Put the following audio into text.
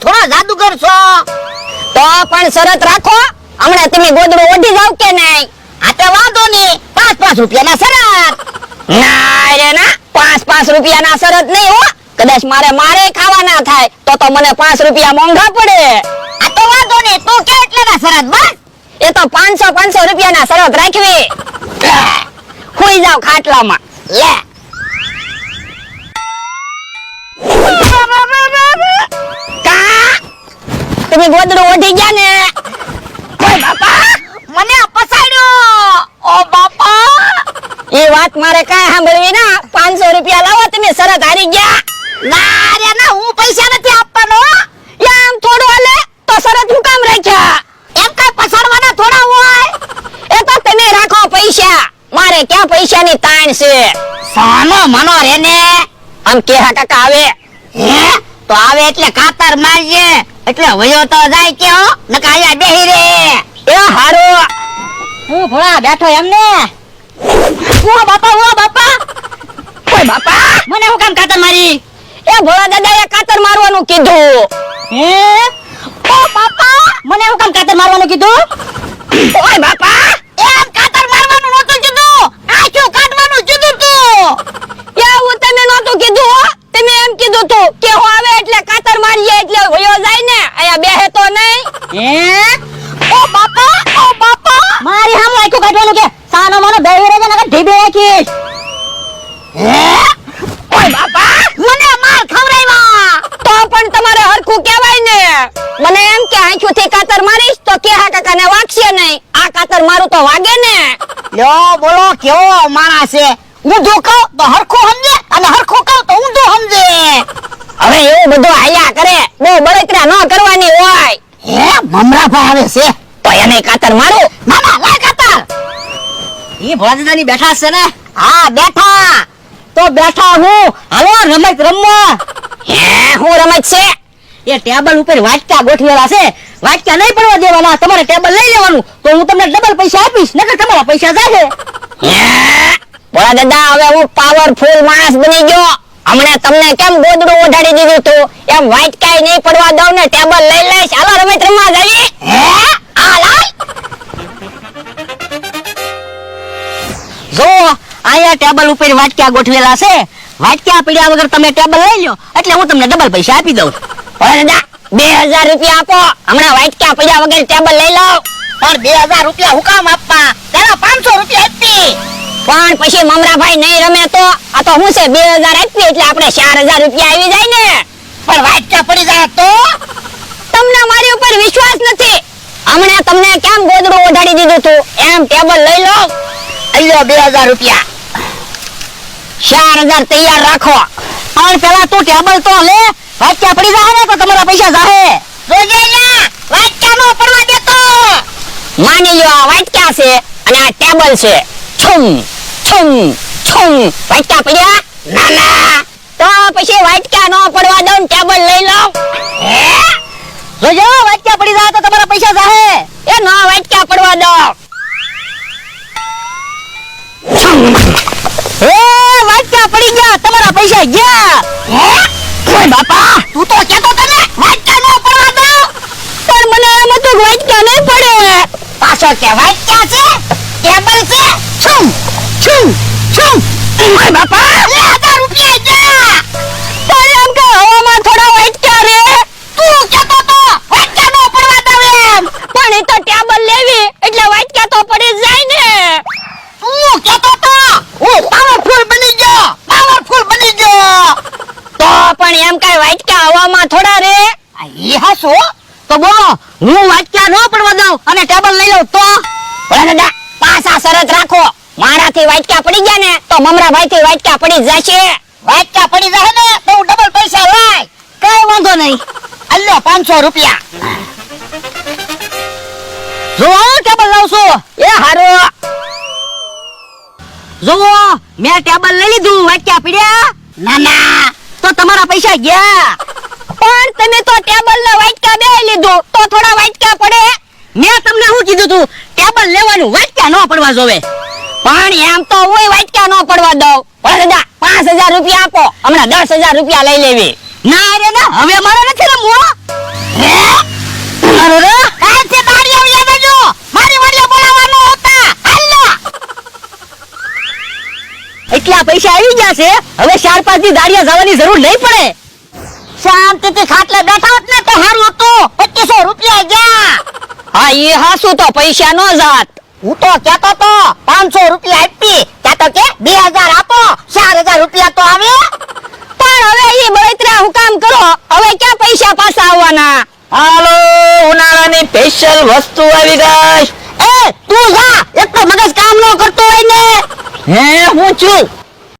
થોડા જાદુગર છો. તો પણ શરત રાખો, હમણાં તમે ગોદડું ઓઢી જાવ કે નહીં? આ તો વાંધો નહીં, 5 રૂપિયાના શરત. ના રે ના, 5 રૂપિયાના શરત નહીં હો. કદાચ મારે ખાવાના થાય તો મને 5 રૂપિયા મોંઘા પડે. આ તો વાંધો નહીં, તું કે એટલાના શરત બસ. એ તો 500 રૂપિયાના શરત રાખવી. હુઈ જાવ ખાટલામાં. લે કા તમે ગોદડું ઓઢી ગયા ને? ઓય બાપા, મને પસાડ્યો. ઓ બાપા, એ વાત મારે કાંઈ સાંભળવી ના. 500 રૂપિયા લાવો, તમે શરત હારી ગયા. ના રે ના, હું પૈસા નથી આપવાનો. એમ થોડું હાલે તો શરત હું કામ રાખ્યા? એમ કઈ પસાડવાના થોડા હોય. એ તો તમે રાખો પૈસા, મારે ક્યાં પૈસાની તાણ છે. સાનો મનો રે ને. આમ કેહા કાકા આવે. હે તો આવે એટલે કાતર મારજે, એટલે વયો તો જાય કે હો, નકા અહીંયા બેહી રે. એ હારો. હું ભોળા બેઠો એમને. ઓ બાપા, ઓ બાપા. ઓય બાપા, મને હું કામ કાતર મારી? એ ભોળા દાદાએ કાતર મારવાનું કીધું. હે ઓ બાપા, મને હું કામ કાતર મારવાનું કીધું? ઓય બાપા, એમ કાતર મારવાનું નહોતું કીધું, આખું કાઢવાનું કીધું તું. એવું તમે નહોતું કીધું હો. તમે એમ કીધું તું કે હું આવે એટલે કાતર મારીએ એટલે વયો જાય ને, અહીંયા બેહે તો નહીં. હે ઓ બાપા, ઓ બાપા, મારી હામે આખું કાઢવાનું કે સાનો મને બેહી રહેજે નકર ઢીબે રાખીશ. હે ઓય બાપા, મને માર ખવરાવ્યા. તો પણ તમારે હરખું કહેવાય ને. મને એમ કે આંખોથી કાતર મારીશ તો કેહા કાકાને વાગશે નહીં. આ કાતર મારું તો વાગે ને. લ્યો બોલો, કેવો માણસ છે. ઊંધું કહું તો હરખું સમજે અને હરખું કહું તો ઊંધું સમજે. હવે એવું બધું હાલ્યા કરે, બહુ બળતરા ન કરવાની હોય. હે મમરા ભાવે છે તો એને કાતર મારું. મામા લે કાતર. ઈ ભોળાદાદાની બેઠા છે ને? હા બેઠા. તો બેઠા હું. હાલો રમત રમવા. હે હું રમત છે? એ ટેબલ ઉપર વાટકા ગોઠવેલા છે, વાટકા નહીં પડવા દેવાના. તમારે ટેબલ લઈ લેવાનું તો હું તમને ડબલ પૈસા આપીશ, નકર તમારા પૈસા જાહે. હે ભોળા દાદા, હવે હું પાવરફુલ માણસ બની ગયો. હમણાં તમને કેમ ગોદડું ઓઢાડી દીધું તું, એમ વાટકાય નહીં પડવા દઉં ને ટેબલ લઈ લઈશ. હાલો રમત રમવા જઈએ. હે આ લાય. જો આયા ટેબલ ઉપર વાટકા ગોઠવેલા છે, વાટકા પડ્યા વગર તમે ટેબલ લઈ લો એટલે હું તમને ડબલ પૈસા આપી દઉં. ભોળા દાદા, 2000 રૂપિયા આપો, હમણાં વાટકા પડ્યા વગર ટેબલ લઈ લઉં. પણ 2000 રૂપિયા હું કામ આપવા? તેના 500 રૂપિયા આપી. પણ પછી મમરાભાઈ નહીં રમે તો? આ તો હું છે 2000 આપી એટલે આપણે 4000 રૂપિયા આવી જાય ને. પણ વાટકા પડી જાય તો? તમને મારી ઉપર વિશ્વાસ નથી. હમણાં તમને કેમ ગોદડું ઓઢાડી દીધું તું, એમ ટેબલ લઈ લો. અલ્યો 2000 રૂપિયા. 4000 તૈયાર રાખો. પણ પેલા તું ટેબલ તો લે, વાટકા પડી જાય ને તો તમારા પૈસા જાહે. જોજે લ્યા, વાટકા નો પડવા દેતો. માની લો આ વાટકા છે અને આ ટેબલ છે. છુમ છુમ છુમ વાટકા પડ્યા? ના ના. તો પછી વાટકા નો પડવા દઉં, ટેબલ લઈ લો. હે જોજે, વાટકા પડી જાય તો તમારા પૈસા જાહે. એ નો વાટકા પડવા દો. હે વાટકા પડી ગયા, તમારા પૈસા ગયા. હે ઓય બાપા, તું તો કેતો તને વાટકા નો પડવા દો. પણ મને એમ હતું કે વાટકા નહીં પડે. પાછો કે વાટકા છે, ટેબલ છે. છુમ છુમ છુમ. ઓય બાપા, 2000 રૂપિયા ગયા. પણ એમ કે હવામાં થોડા વાટકા રે. તું કેતો તો વાટકા નો પડવા દો એમ. પણ એ તો ટેબલ લેવી એટલે વાટકા તો પડી જ જાય ને. તું કેતો તો હું પાવરફુલ બની ગયો, પાવરફુલ બની ગયો. તો પણ એમ કઈ વાટકા હવામાં થોડા રે. એ હાસો તો બોલો, હું વાટકા નો પડવા દઉં અને ટેબલ લઈ લઉં તો? ભોળા દાદા, પાછા શરત રાખો. મારાથી વાટકા પડી ગયા ને તો મમરાભાઈ થી વાટકા પડી જશે. વાટકા પડી જાય ને તો હું ડબલ પૈસા લાય. કઈ વાંધો નહીં. અલ્યો 500 રૂપિયા. જો ટેબલ લાવ છું. એ હારો. જો મેં ટેબલ લઈ લીધું, વાટકા પડ્યા? ના ના. તો તમારા પૈસા ગયા. પણ તમે તો ટેબલ ને વાટકા બે લીધું તો થોડા વાટકા પડે. મેં તમને શું કીધું તું? ટેબલ લેવાનું, વાટકા નો પડવા જોવે. પણ એમ તો હું વાટકા નો પડવા દઉં. ભોળા દાદા, 5000 રૂપિયા આપો, હમણાં 10000 રૂપિયા લઈ લેવી. ના રે ના, હવે મારે નથી રમવું. બધા પૈસા આવી ગયા છે, હવે 4-5 દી દાડિયા જવાની જરૂર નહીં પડે. શાંતિથી ખાટલે બેઠા હોત ને તો હારું હતું. 2500 રૂપિયા ગયા. હા એ હાસુ તો પૈસા નો જાત. હું તો કહેતો તો 500 રૂપિયા આપી, ત્યાં તો કે 2000 આપો, 4000 રૂપિયા તો આવે. પણ હવે ઈ બળતરા હું કામ કરો, હવે ક્યાં પૈસા પાછા આવવાના? હાલો, ઉનાળાની સ્પેશિયલ વસ્તુ આવી ગઈ. એ તું જા, એક તો મગજ કામ ન કરતો હોય ને. હે હું છું